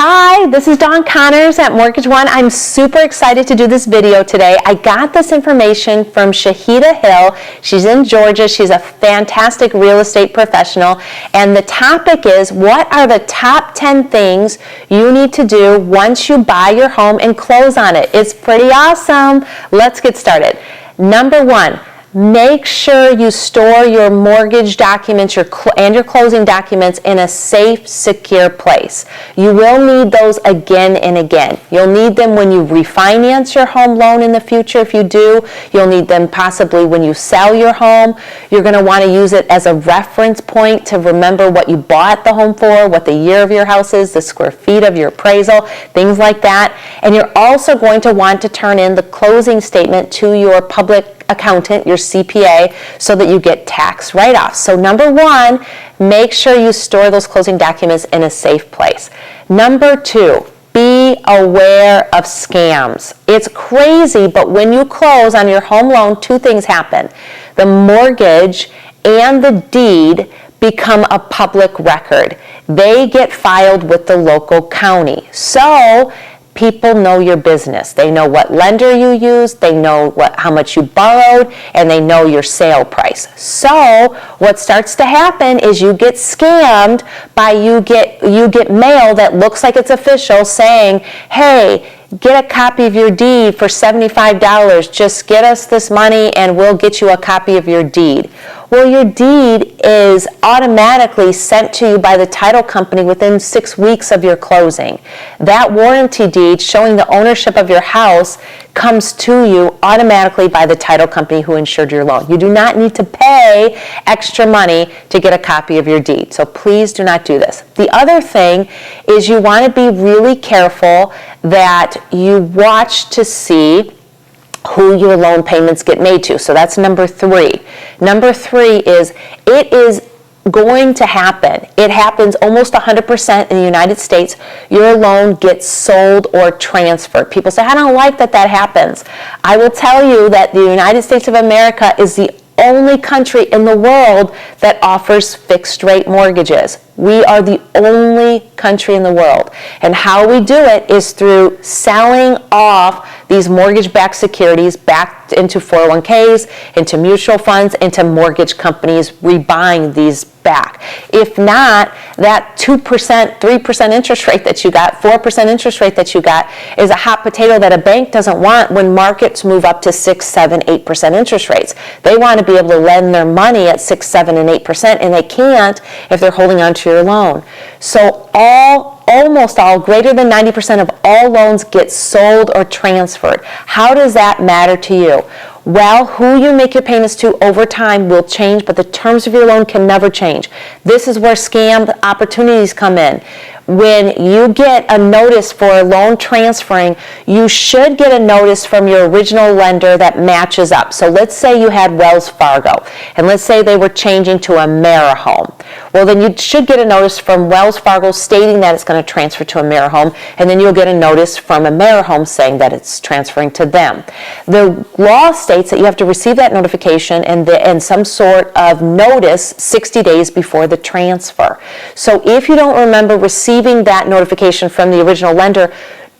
Hi, this is Dawn Connors at Mortgage One. I'm super excited to do this video today. I got this information from Shahida Hill. She's in Georgia. She's a fantastic real estate professional. And the topic is, what are the top 10 things you need to do once you buy your home and close on it? It's pretty awesome. Let's get started. Number one, make sure you store your mortgage documents and your closing documents in a safe, secure place. You will need those again and again. You'll need them when you refinance your home loan in the future. If you do, you'll need them possibly when you sell your home. You're going to want to use it as a reference point to remember what you bought the home for, what the year of your house is, the square feet of your appraisal, things like that. And you're also going to want to turn in the closing statement to your public accountant, your CPA, so that you get tax write-offs. So number one, make sure you store those closing documents in a safe place. Number two, be aware of scams. It's crazy, but when you close on your home loan, two things happen. The mortgage and the deed become a public record. They get filed with the local county. So people know your business. They know what lender you use, they know how much you borrowed, and they know your sale price. So what starts to happen is you get scammed by you get mail that looks like it's official saying, hey, get a copy of your deed for $75. Just get us this money and we'll get you a copy of your deed. Well, your deed is automatically sent to you by the title company within 6 weeks of your closing. That warranty deed showing the ownership of your house comes to you automatically by the title company who insured your loan. You do not need to pay extra money to get a copy of your deed. So please do not do this. The other thing is you want to be really careful that you watch to see who your loan payments get made to. So that's number three. Number three is, it is going to happen. It happens almost 100% in the United States. Your loan gets sold or transferred. People say, I don't like that happens. I will tell you that the United States of America is the only country in the world that offers fixed rate mortgages. We are the only country in the world. And how we do it is through selling off these mortgage-backed securities back into 401ks, into mutual funds, into mortgage companies rebuying these back. If not, that 2%, 3% interest rate that you got, 4% interest rate that you got is a hot potato that a bank doesn't want when markets move up to 6, 7, 8% interest rates. They want to be able to lend their money at 6, 7, and 8%, and they can't if they're holding on to your loan. So almost all, greater than 90% of all loans get sold or transferred. How does that matter to you? Well, who you make your payments to over time will change, but the terms of your loan can never change. This is where scam opportunities come in. When you get a notice for a loan transferring, you should get a notice from your original lender that matches up. So let's say you had Wells Fargo, and let's say they were changing to AmeriHome. Well, then you should get a notice from Wells Fargo stating that it's going to transfer to AmeriHome, and then you'll get a notice from AmeriHome saying that it's transferring to them. The law states that you have to receive that notification and some sort of notice 60 days before the transfer. So if you don't remember receiving that notification from the original lender,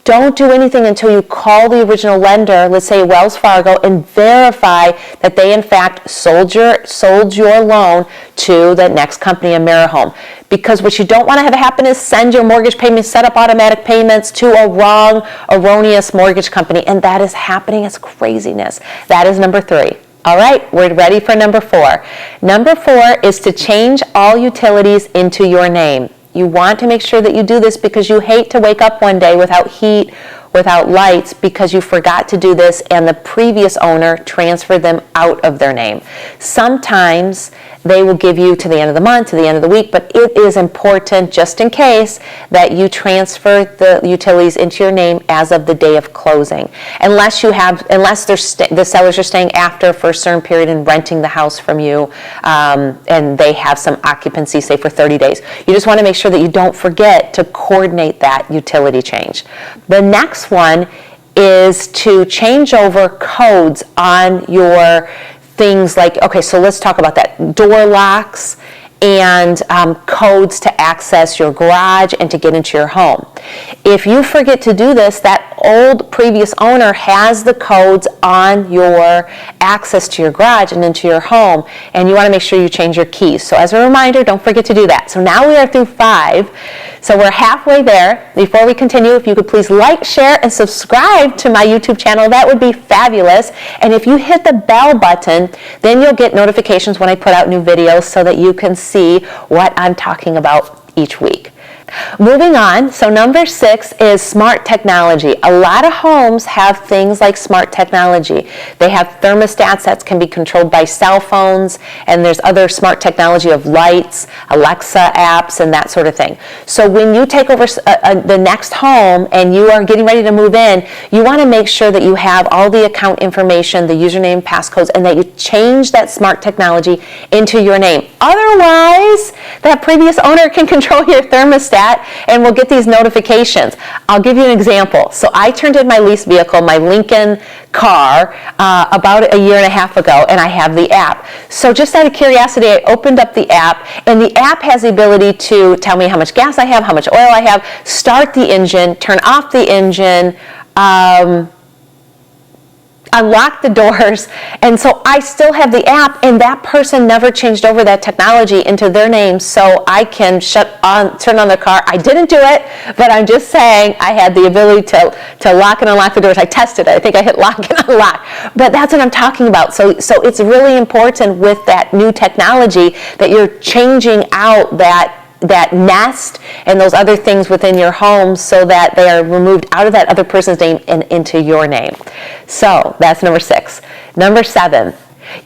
don't do anything until you call the original lender, let's say Wells Fargo, and verify that they in fact sold your loan to the next company, AmeriHome. Because what you don't want to have happen is send your mortgage payments, set up automatic payments to a wrong, erroneous mortgage company, and that is happening. It's craziness. That is number three. All right, we're ready for number four. Number four is to change all utilities into your name. You want to make sure that you do this because you hate to wake up one day without heat, without lights, because you forgot to do this and the previous owner transferred them out of their name. Sometimes they will give you to the end of the month, to the end of the week, but it is important, just in case, that you transfer the utilities into your name as of the day of closing. Unless the sellers are staying after for a certain period and renting the house from you, and they have some occupancy, say for 30 days. You just want to make sure that you don't forget to coordinate that utility change. The next one is to change over codes on your things like, okay, so let's talk about that. Door locks and codes to access your garage and to get into your home. If you forget to do this, that old previous owner has the codes on your access to your garage and into your home, and you want to make sure you change your keys. So as a reminder, don't forget to do that. So now we are through 5. So we're halfway there. Before we continue, if you could please like, share, and subscribe to my YouTube channel, that would be fabulous. And if you hit the bell button, then you'll get notifications when I put out new videos so that you can see what I'm talking about each week. Moving on, so number 6 is smart technology. A lot of homes have things like smart technology. They have thermostats that can be controlled by cell phones, and there's other smart technology of lights, Alexa apps, and that sort of thing. So when you take over the next home and you are getting ready to move in, you want to make sure that you have all the account information, the username, passcodes, and that you change that smart technology into your name. Otherwise, that previous owner can control your thermostat and we'll get these notifications. I'll give you an example. So I turned in my lease vehicle, my Lincoln car, about a year and a half ago, and I have the app. So just out of curiosity, I opened up the app, and the app has the ability to tell me how much gas I have, how much oil I have, start the engine, turn off the engine, unlock the doors, and so I still have the app, and that person never changed over that technology into their name, so I can turn on the car. I didn't do it, but I'm just saying I had the ability to lock and unlock the doors. I tested it. I think I hit lock and unlock, but that's what I'm talking about. So it's really important with that new technology that you're changing out that nest and those other things within your home so that they are removed out of that other person's name and into your name. So that's number 6. Number 7,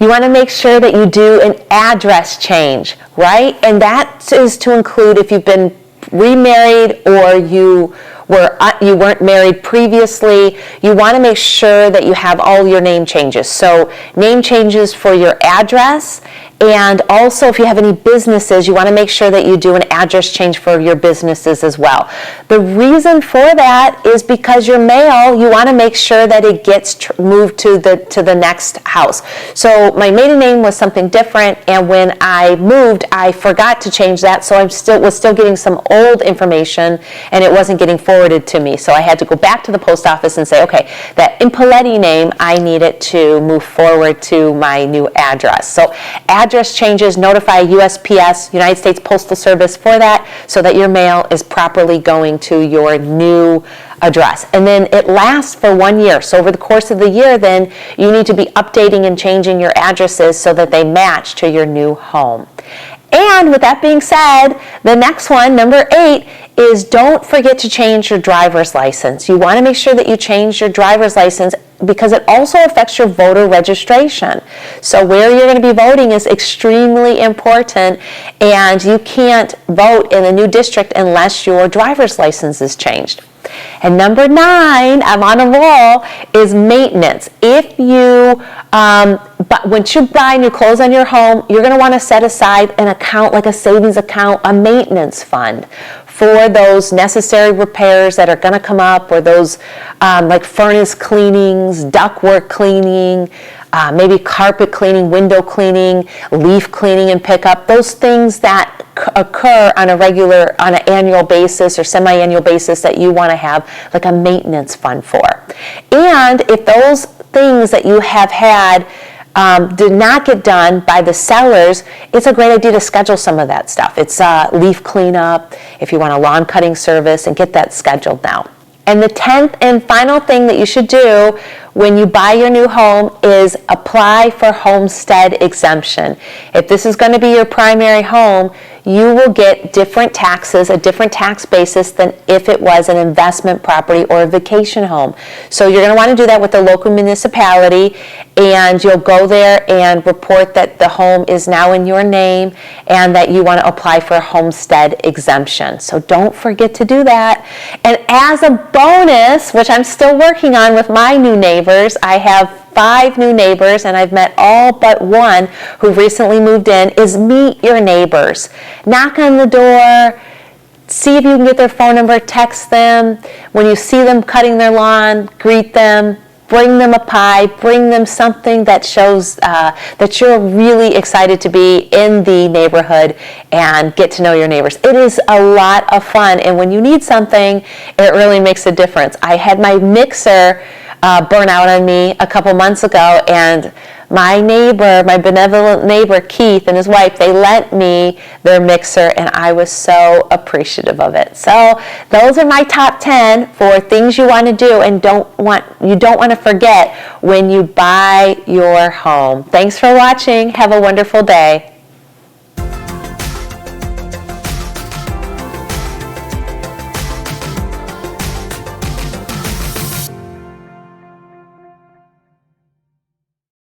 you want to make sure that you do an address change, right? And that is to include if you've been remarried or you weren't married previously. You want to make sure that you have all your name changes. So name changes for your address, and also if you have any businesses, you want to make sure that you do an address change for your businesses as well. The reason for that is because your mail, you want to make sure that it gets moved to the next house. So my maiden name was something different, and when I moved, I forgot to change that, so I was still getting some old information, and it wasn't getting forwarded to me. So I had to go back to the post office and say, okay, that Impoletti name, I need it to move forward to my new address. So address changes, notify USPS, United States Postal Service, for that, so that your mail is properly going to your new address. And then it lasts for 1 year. So over the course of the year, then you need to be updating and changing your addresses so that they match to your new home. And with that being said, the next one, number 8, is don't forget to change your driver's license. You want to make sure that you change your driver's license because it also affects your voter registration. So where you're going to be voting is extremely important, and you can't vote in a new district unless your driver's license is changed. And number 9, I'm on a roll, is maintenance. If you, once you buy new clothes on your home, you're going to want to set aside an account, like a savings account, a maintenance fund, for those necessary repairs that are going to come up, or those like furnace cleanings, ductwork cleaning, maybe carpet cleaning, window cleaning, leaf cleaning and pickup, those things that occur on an annual basis or semi-annual basis that you want to have like a maintenance fund for. And if those things that you have had did not get done by the sellers, it's a great idea to schedule some of that stuff. It's leaf cleanup, if you want a lawn cutting service, and get that scheduled now. And the 10th and final thing that you should do when you buy your new home is apply for Homestead Exemption. If this is going to be your primary home, you will get different taxes, a different tax basis than if it was an investment property or a vacation home. So you're going to want to do that with the local municipality, and you'll go there and report that the home is now in your name and that you want to apply for a Homestead Exemption. So don't forget to do that. And as a bonus, which I'm still working on with my new neighbors, I have 5 new neighbors, and I've met all but one who recently moved in, is meet your neighbors. Knock on the door, see if you can get their phone number, text them. When you see them cutting their lawn, greet them, bring them a pie, bring them something that shows that you're really excited to be in the neighborhood and get to know your neighbors. It is a lot of fun, and when you need something, it really makes a difference. I had my mixer burn out on me a couple months ago, and my neighbor, my benevolent neighbor Keith and his wife, they lent me their mixer, and I was so appreciative of it. So those are my top 10 for things you want to do and you don't want to forget when you buy your home. Thanks for watching. Have a wonderful day.